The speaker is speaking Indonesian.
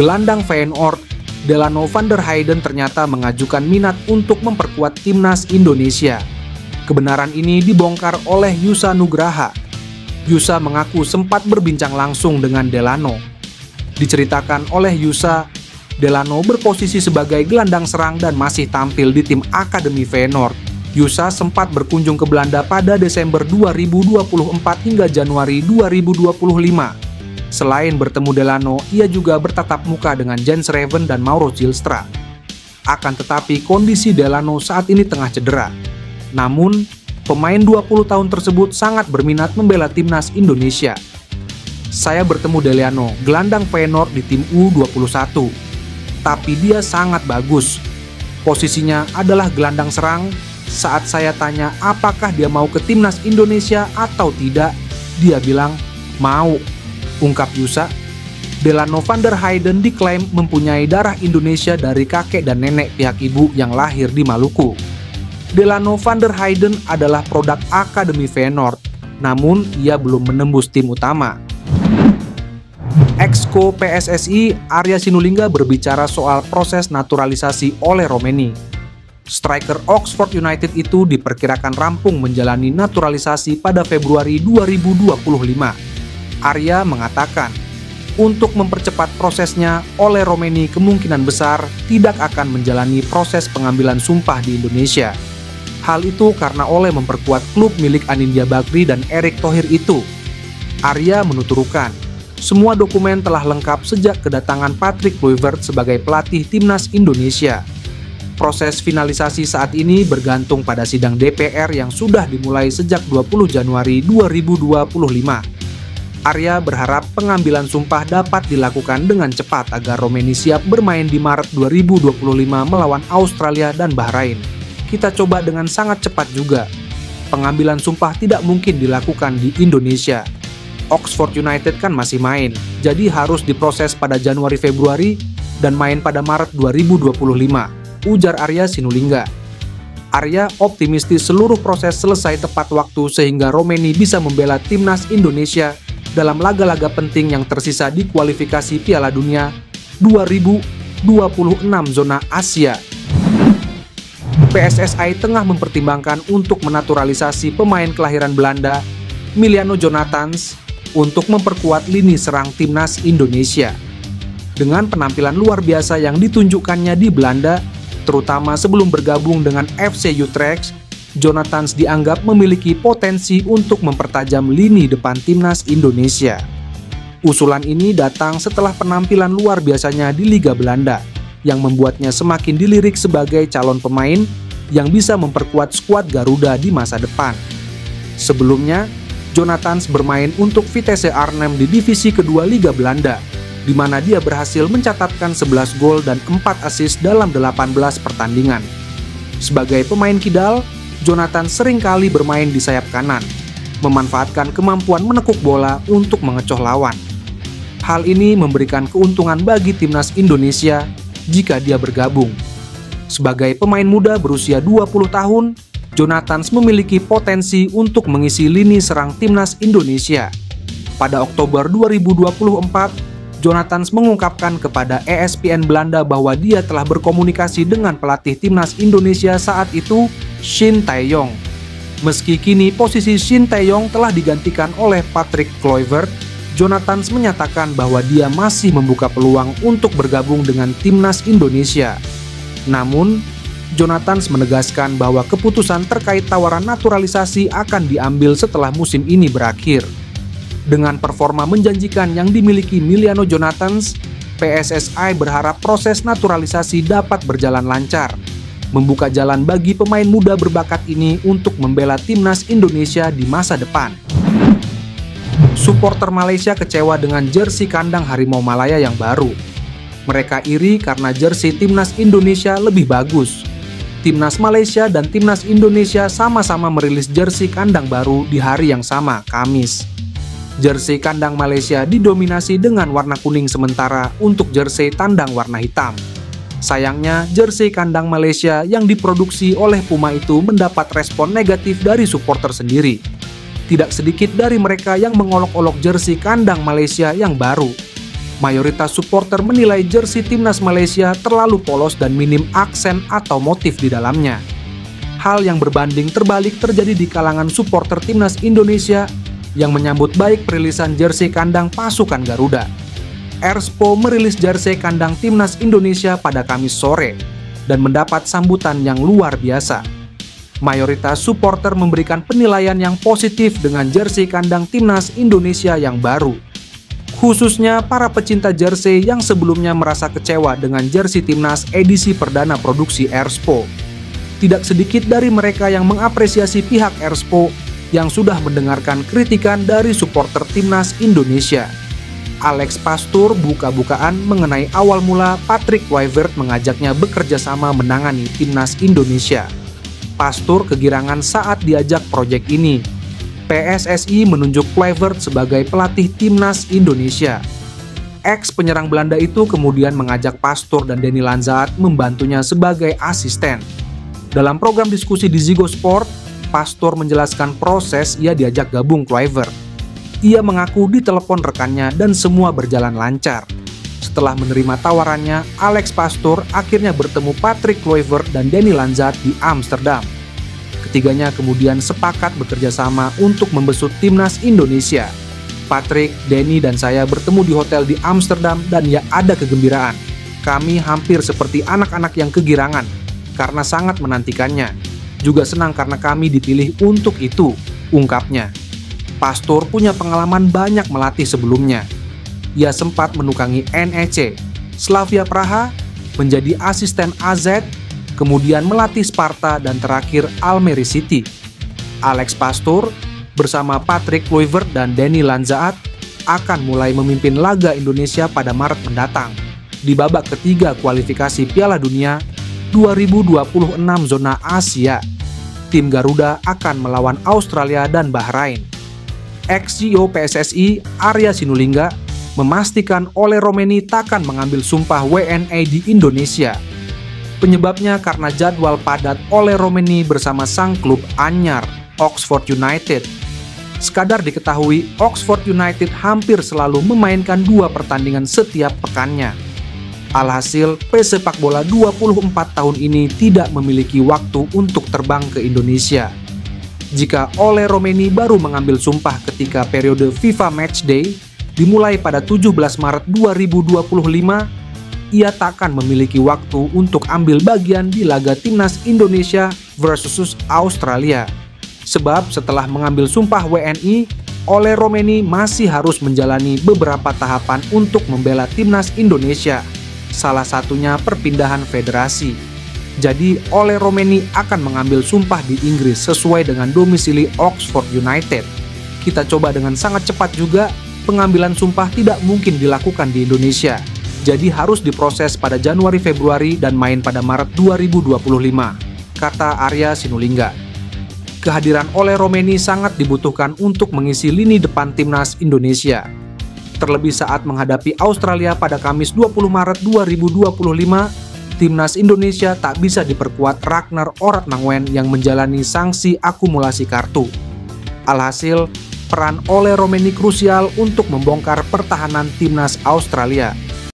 gelandang Feyenoord, Delano van der Heyden ternyata mengajukan minat untuk memperkuat timnas Indonesia. Kebenaran ini dibongkar oleh Yusa Nugraha. Yusa mengaku sempat berbincang langsung dengan Delano. Diceritakan oleh Yusa, Delano berposisi sebagai gelandang serang dan masih tampil di tim Akademi Feyenoord. Yusa sempat berkunjung ke Belanda pada Desember 2024 hingga Januari 2025. Selain bertemu Delano, ia juga bertatap muka dengan Jens Reven dan Mauro Zylstra. Akan tetapi kondisi Delano saat ini tengah cedera. Namun, pemain 20 tahun tersebut sangat berminat membela timnas Indonesia. Saya bertemu Delano, gelandang Feyenoord di tim U21. Tapi dia sangat bagus. Posisinya adalah gelandang serang. Saat saya tanya apakah dia mau ke timnas Indonesia atau tidak, dia bilang mau, ungkap Yusa. Delano van der Heyden diklaim mempunyai darah Indonesia dari kakek dan nenek pihak ibu yang lahir di Maluku. Delano van der Heyden adalah produk Akademi Feyenoord, namun ia belum menembus tim utama. Exco PSSI Arya Sinulinga berbicara soal proses naturalisasi oleh Romeni. Striker Oxford United itu diperkirakan rampung menjalani naturalisasi pada Februari 2025. Arya mengatakan, untuk mempercepat prosesnya, Ole Romeni kemungkinan besar tidak akan menjalani proses pengambilan sumpah di Indonesia. Hal itu karena Ole memperkuat klub milik Anindya Bakri dan Erick Thohir itu. Arya menuturkan, semua dokumen telah lengkap sejak kedatangan Patrick Kluivert sebagai pelatih timnas Indonesia. Proses finalisasi saat ini bergantung pada sidang DPR yang sudah dimulai sejak 20 Januari 2025. Arya berharap pengambilan sumpah dapat dilakukan dengan cepat agar Romeni siap bermain di Maret 2025 melawan Australia dan Bahrain. Kita coba dengan sangat cepat juga. Pengambilan sumpah tidak mungkin dilakukan di Indonesia. Oxford United kan masih main, jadi harus diproses pada Januari-Februari dan main pada Maret 2025, ujar Arya Sinulinga. Arya optimistis seluruh proses selesai tepat waktu sehingga Romeni bisa membela timnas Indonesia dalam laga-laga penting yang tersisa di kualifikasi Piala Dunia 2026 zona Asia. PSSI tengah mempertimbangkan untuk menaturalisasi pemain kelahiran Belanda, Miliano Jonathans, untuk memperkuat lini serang timnas Indonesia. Dengan penampilan luar biasa yang ditunjukkannya di Belanda, terutama sebelum bergabung dengan FC Utrecht, Jonathans dianggap memiliki potensi untuk mempertajam lini depan timnas Indonesia. Usulan ini datang setelah penampilan luar biasanya di Liga Belanda, yang membuatnya semakin dilirik sebagai calon pemain yang bisa memperkuat skuad Garuda di masa depan. Sebelumnya, Jonathans bermain untuk Vitesse Arnhem di divisi kedua Liga Belanda, di mana dia berhasil mencatatkan 11 gol dan 4 assist dalam 18 pertandingan. Sebagai pemain kidal, Jonathans seringkali bermain di sayap kanan, memanfaatkan kemampuan menekuk bola untuk mengecoh lawan. Hal ini memberikan keuntungan bagi timnas Indonesia jika dia bergabung. Sebagai pemain muda berusia 20 tahun, Jonathans memiliki potensi untuk mengisi lini serang timnas Indonesia. Pada Oktober 2024, Jonathans mengungkapkan kepada ESPN Belanda bahwa dia telah berkomunikasi dengan pelatih timnas Indonesia saat itu, Shin Tae-yong. Meski kini posisi Shin Tae-yong telah digantikan oleh Patrick Kluivert, Jonathans menyatakan bahwa dia masih membuka peluang untuk bergabung dengan timnas Indonesia. Namun, Jonathans menegaskan bahwa keputusan terkait tawaran naturalisasi akan diambil setelah musim ini berakhir. Dengan performa menjanjikan yang dimiliki Miliano Jonathans, PSSI berharap proses naturalisasi dapat berjalan lancar, membuka jalan bagi pemain muda berbakat ini untuk membela timnas Indonesia di masa depan. Supporter Malaysia kecewa dengan jersey kandang Harimau Malaya yang baru. Mereka iri karena jersey timnas Indonesia lebih bagus. Timnas Malaysia dan timnas Indonesia sama-sama merilis jersey kandang baru di hari yang sama, Kamis. Jersey kandang Malaysia didominasi dengan warna kuning sementara untuk jersey tandang warna hitam. Sayangnya, jersey kandang Malaysia yang diproduksi oleh Puma itu mendapat respon negatif dari supporter sendiri. Tidak sedikit dari mereka yang mengolok-olok jersey kandang Malaysia yang baru. Mayoritas supporter menilai jersey timnas Malaysia terlalu polos dan minim aksen atau motif di dalamnya. Hal yang berbanding terbalik terjadi di kalangan supporter timnas Indonesia yang menyambut baik perilisan jersey kandang pasukan Garuda. Erspo merilis jersey kandang timnas Indonesia pada Kamis sore dan mendapat sambutan yang luar biasa. Mayoritas supporter memberikan penilaian yang positif dengan jersey kandang timnas Indonesia yang baru. Khususnya para pecinta jersey yang sebelumnya merasa kecewa dengan jersey timnas edisi perdana produksi Erspo. Tidak sedikit dari mereka yang mengapresiasi pihak Erspo yang sudah mendengarkan kritikan dari supporter timnas Indonesia. Alex Pastoor buka-bukaan mengenai awal mula Patrick Kluivert mengajaknya bekerja sama menangani timnas Indonesia. Pastoor kegirangan saat diajak proyek ini. PSSI menunjuk Kluivert sebagai pelatih timnas Indonesia. Ex penyerang Belanda itu kemudian mengajak Pastoor dan Denny Lanzaat membantunya sebagai asisten. Dalam program diskusi di Ziggo Sport, Pastoor menjelaskan proses ia diajak gabung Kluivert. Ia mengaku ditelepon rekannya dan semua berjalan lancar. Setelah menerima tawarannya, Alex Pastoor akhirnya bertemu Patrick Kluivert dan Denny Lanzaat di Amsterdam. Ketiganya kemudian sepakat bekerja sama untuk membesut timnas Indonesia. Patrick, Denny, dan saya bertemu di hotel di Amsterdam dan ya ada kegembiraan. Kami hampir seperti anak-anak yang kegirangan karena sangat menantikannya. Juga senang karena kami dipilih untuk itu, ungkapnya. Pastoor punya pengalaman banyak melatih sebelumnya. Ia sempat menukangi NEC, Slavia Praha, menjadi asisten AZ, kemudian melatih Sparta dan terakhir Almere City. Alex Pastoor bersama Patrick Kluivert dan Denny Lanzaat akan mulai memimpin laga Indonesia pada Maret mendatang di babak ketiga kualifikasi Piala Dunia 2026 zona Asia. Tim Garuda akan melawan Australia dan Bahrain. Ex-CEO PSSI Arya Sinulinga memastikan Ole Romeney takkan mengambil sumpah WNA di Indonesia. Penyebabnya karena jadwal padat Ole Romeney bersama sang klub anyar, Oxford United. Sekadar diketahui, Oxford United hampir selalu memainkan 2 pertandingan setiap pekannya. Alhasil, pesepak bola 24 tahun ini tidak memiliki waktu untuk terbang ke Indonesia. Jika Ole Romeney baru mengambil sumpah ketika periode FIFA Matchday dimulai pada 17 Maret 2025, ia takkan memiliki waktu untuk ambil bagian di laga timnas Indonesia versus Australia. Sebab setelah mengambil sumpah WNI, Ole Romeney masih harus menjalani beberapa tahapan untuk membela timnas Indonesia. Salah satunya perpindahan federasi. Jadi Ole Romeney akan mengambil sumpah di Inggris sesuai dengan domisili Oxford United. Kita coba dengan sangat cepat juga, pengambilan sumpah tidak mungkin dilakukan di Indonesia. Jadi harus diproses pada Januari-Februari dan main pada Maret 2025, kata Arya Sinulinga. Kehadiran Ole Romeney sangat dibutuhkan untuk mengisi lini depan timnas Indonesia. Terlebih saat menghadapi Australia pada Kamis 20 Maret 2025, timnas Indonesia tak bisa diperkuat Ragnar Oratmanguwen yang menjalani sanksi akumulasi kartu. Alhasil, peran Ole Romeney krusial untuk membongkar pertahanan timnas Australia.